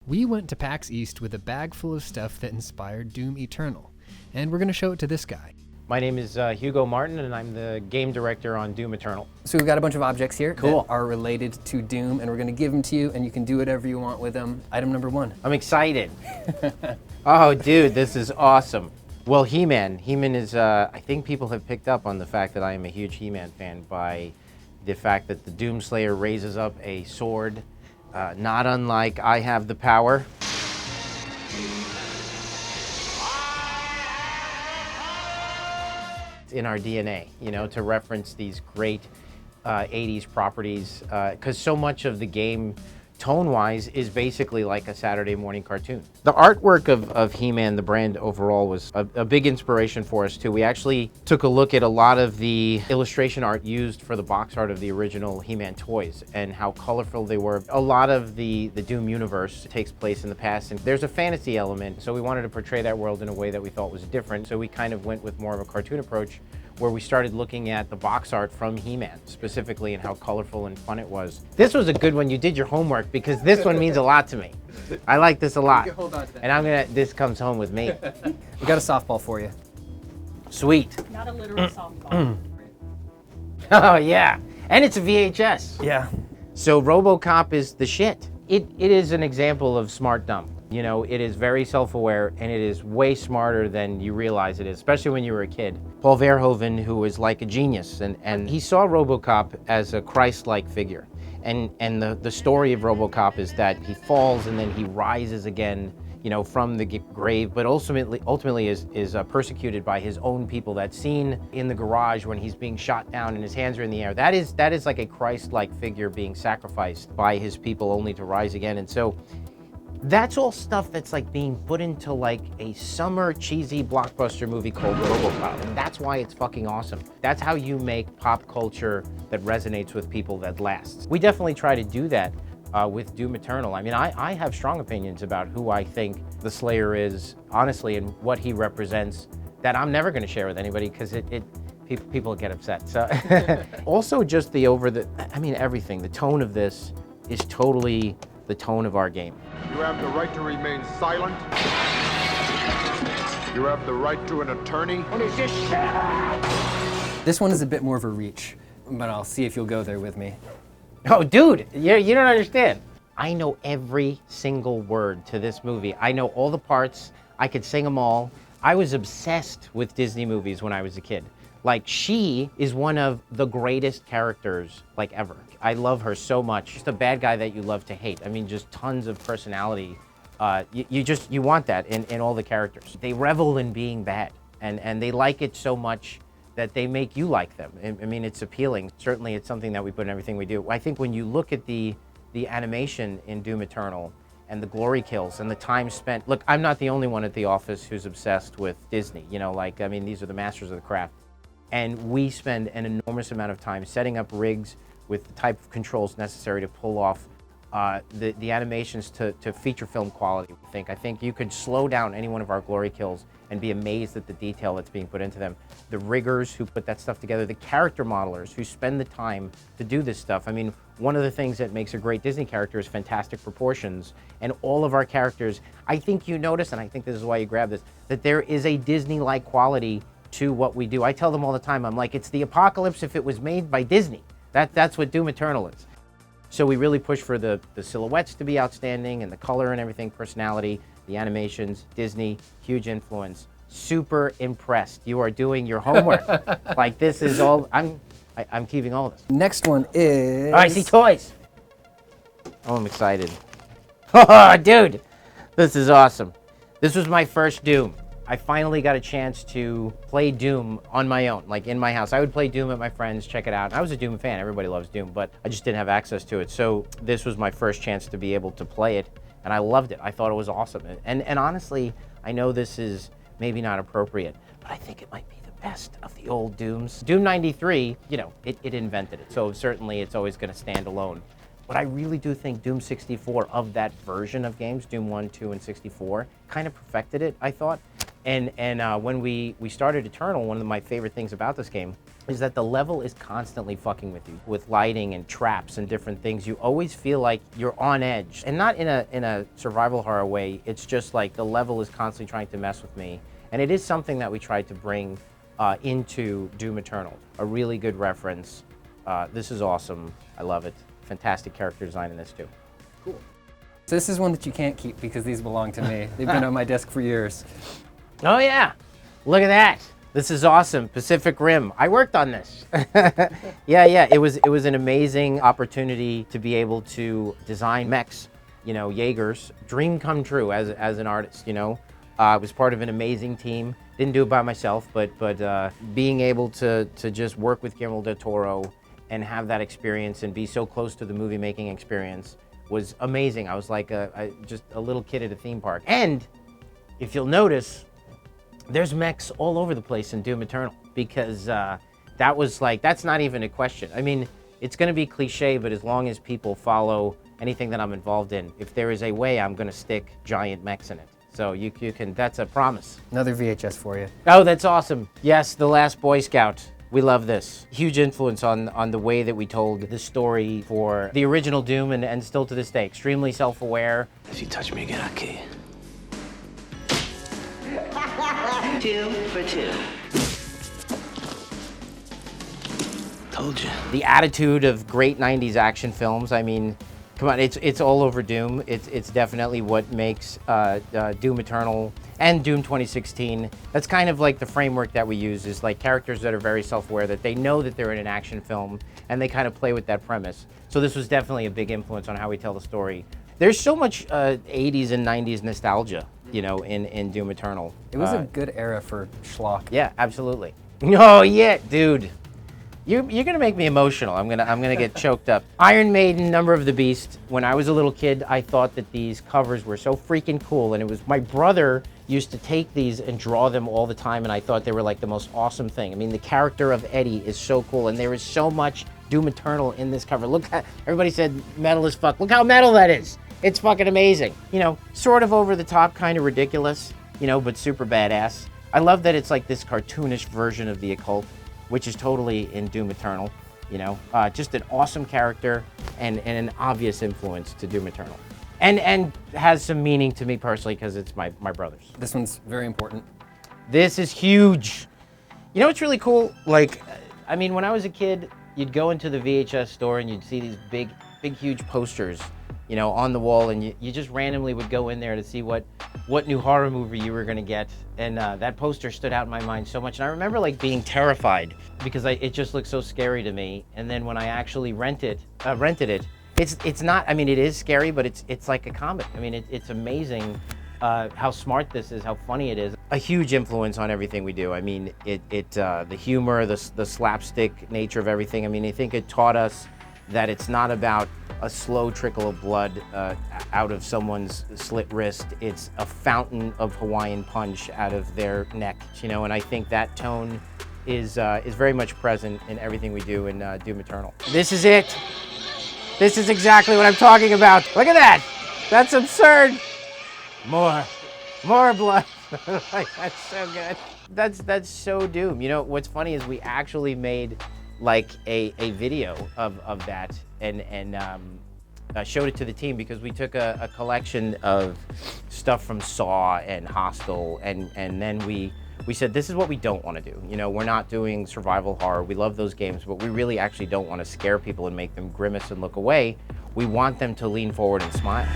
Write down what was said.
We went to PAX East with a bag full of stuff that inspired Doom Eternal, and we're going to show it to this guy. My name is Hugo Martin, and I'm the game director on Doom Eternal. So we've got a bunch of objects here Cool. that are related to Doom, and we're going to give them to you, and you can do whatever you want with them. Item number 1. I'm excited. Oh, dude, this is awesome. Well, HeMan. HeMan is, I think people have picked up on the fact that I am a huge HeMan fan by the fact that the Doomslayer raises up a sword, not unlike I Have the Power. In our DNA, you know, to reference these great 80s properties, because so much of the game, tone-wise, is basically like a Saturday morning cartoon. The artwork of HeMan, the brand overall, was a big inspiration for us too. We actually took a look at a lot of the illustration art used for the box art of the original HeMan toys and how colorful they were. A lot of the Doom universe takes place in the past, and there's a fantasy element, so we wanted to portray that world in a way that we thought was different. So we kind of went with more of a cartoon approach, where we started looking at the box art from HeMan specifically and how colorful and fun it was. This was a good one. You did your homework, because this one means a lot to me. I like this a lot. You can hold on to that. And this comes home with me. We got a softball for you. Sweet. Not a literal softball. Oh yeah, and it's a VHS. Yeah. So RoboCop is the shit. It is an example of smart dumb. You know, it is very self-aware, and it is way smarter than you realize it is, especially when you were a kid. Paul Verhoeven, who was like a genius, and he saw RoboCop as a Christ-like figure. And the story of RoboCop is that he falls and then he rises again, you know, from the grave, but ultimately is persecuted by his own people. That scene in the garage when he's being shot down and his hands are in the air, that is like a Christ-like figure being sacrificed by his people only to rise again. And so that's all stuff that's like being put into like a summer cheesy blockbuster movie called RoboCop, and that's why it's fucking awesome. That's how you make pop culture that resonates with people that lasts. We definitely try to do that with Doom Eternal. I mean, I have strong opinions about who I think the Slayer is, honestly, and what he represents that I'm never going to share with anybody, because people get upset. So also just everything. The tone of this is totally the tone of our game. You have the right to remain silent. You have the right to an attorney. What is this shit? This one is a bit more of a reach, but I'll see if you'll go there with me. Oh, dude, you don't understand. I know every single word to this movie. I know all the parts. I could sing them all. I was obsessed with Disney movies when I was a kid. Like, she is one of the greatest characters, like, ever. I love her so much. Just a bad guy that you love to hate. I mean, just tons of personality. You want that in all the characters. They revel in being bad, and they like it so much that they make you like them. I mean, it's appealing. Certainly, it's something that we put in everything we do. I think when you look at the animation in Doom Eternal and the glory kills and the time spent. Look, I'm not the only one at the office who's obsessed with Disney. You know, like, I mean, these are the masters of the craft. And we spend an enormous amount of time setting up rigs with the type of controls necessary to pull off the animations to feature film quality. I think you could slow down any one of our glory kills and be amazed at the detail that's being put into them. The riggers who put that stuff together, the character modelers who spend the time to do this stuff. I mean, one of the things that makes a great Disney character is fantastic proportions. And all of our characters, I think you notice, and I think this is why you grab this, that there is a Disney-like quality to what we do. I tell them all the time, I'm like, it's the apocalypse if it was made by Disney. That's what Doom Eternal is. So we really push for the silhouettes to be outstanding, and the color and everything, personality, the animations, Disney, huge influence. Super impressed. You are doing your homework. Like, this is all, I'm keeping all of this. Next one is... Oh, I see toys. Oh, I'm excited. Oh, dude, this is awesome. This was my first Doom. I finally got a chance to play Doom on my own, like in my house. I would play Doom at my friends, check it out. I was a Doom fan, everybody loves Doom, but I just didn't have access to it. So this was my first chance to be able to play it, and I loved it. I thought it was awesome. And honestly, I know this is maybe not appropriate, but I think it might be the best of the old Dooms. Doom 93, you know, it invented it, so certainly it's always gonna stand alone. But I really do think Doom 64 of that version of games, Doom 1, 2, and 64, kind of perfected it, I thought. And when we started Eternal, one of my favorite things about this game is that the level is constantly fucking with you, with lighting and traps and different things. You always feel like you're on edge, and not in a survival horror way. It's just like the level is constantly trying to mess with me. And it is something that we tried to bring into Doom Eternal. A really good reference. This is awesome. I love it. Fantastic character design in this too. Cool. So this is one that you can't keep because these belong to me. They've been on my desk for years. Oh yeah, look at that. This is awesome. Pacific Rim. I worked on this. Yeah. It was an amazing opportunity to be able to design mechs, you know, Jaegers. Dream come true as an artist, you know. I was part of an amazing team. Didn't do it by myself, but being able to just work with Guillermo del Toro and have that experience and be so close to the movie making experience was amazing. I was like just a little kid at a theme park. And if you'll notice, there's mechs all over the place in Doom Eternal, because that was like, that's not even a question. I mean, it's gonna be cliche, but as long as people follow anything that I'm involved in, if there is a way, I'm gonna stick giant mechs in it. So you can, that's a promise. Another VHS for you. Oh, that's awesome. Yes, The Last Boy Scout. We love this. Huge influence on the way that we told the story for the original Doom and still to this day. Extremely self-aware. If you touch me again, I'll kill you. 2 for 2. Told you. The attitude of great 90s action films. I mean, come on, it's all over Doom. It's definitely what makes Doom Eternal and Doom 2016. That's kind of like the framework that we use, is like characters that are very self-aware, that they know that they're in an action film, and they kind of play with that premise. So this was definitely a big influence on how we tell the story. There's so much 80s and 90s nostalgia, you know, in Doom Eternal. It was a good era for schlock. Yeah, absolutely. Oh yeah, dude. You're gonna make me emotional. I'm gonna get choked up. Iron Maiden, Number of the Beast. When I was a little kid, I thought that these covers were so freaking cool, and it was my brother used to take these and draw them all the time, and I thought they were like the most awesome thing. I mean, the character of Eddie is so cool, and there is so much Doom Eternal in this cover. Look, everybody said metal as fuck. Look how metal that is. It's fucking amazing. You know, sort of over the top, kind of ridiculous, you know, but super badass. I love that it's like this cartoonish version of the occult, which is totally in Doom Eternal, you know. Just an awesome character and an obvious influence to Doom Eternal. And has some meaning to me personally, because it's my brother's. This one's very important. This is huge. You know what's really cool? Like, I mean, when I was a kid, you'd go into the VHS store and you'd see these big, huge posters, you know, on the wall, and you just randomly would go in there to see what new horror movie you were gonna get. And that poster stood out in my mind so much. And I remember like being terrified because it just looked so scary to me. And then when I actually rented it, it's not, I mean, it is scary, but it's like a comic. I mean, it's amazing how smart this is, how funny it is. A huge influence on everything we do. I mean, the humor, the slapstick nature of everything. I mean, I think it taught us that it's not about a slow trickle of blood out of someone's slit wrist. It's a fountain of Hawaiian punch out of their neck, you know, and I think that tone is very much present in everything we do in Doom Eternal. This is it. This is exactly what I'm talking about. Look at that. That's absurd. More blood. Like, that's so good. That's so Doom. You know, what's funny is we actually made like a video of that and showed it to the team, because we took a collection of stuff from Saw and Hostel, and then we said, this is what we don't want to do. You know, we're not doing survival horror. We love those games, but we really actually don't want to scare people and make them grimace and look away. We want them to lean forward and smile.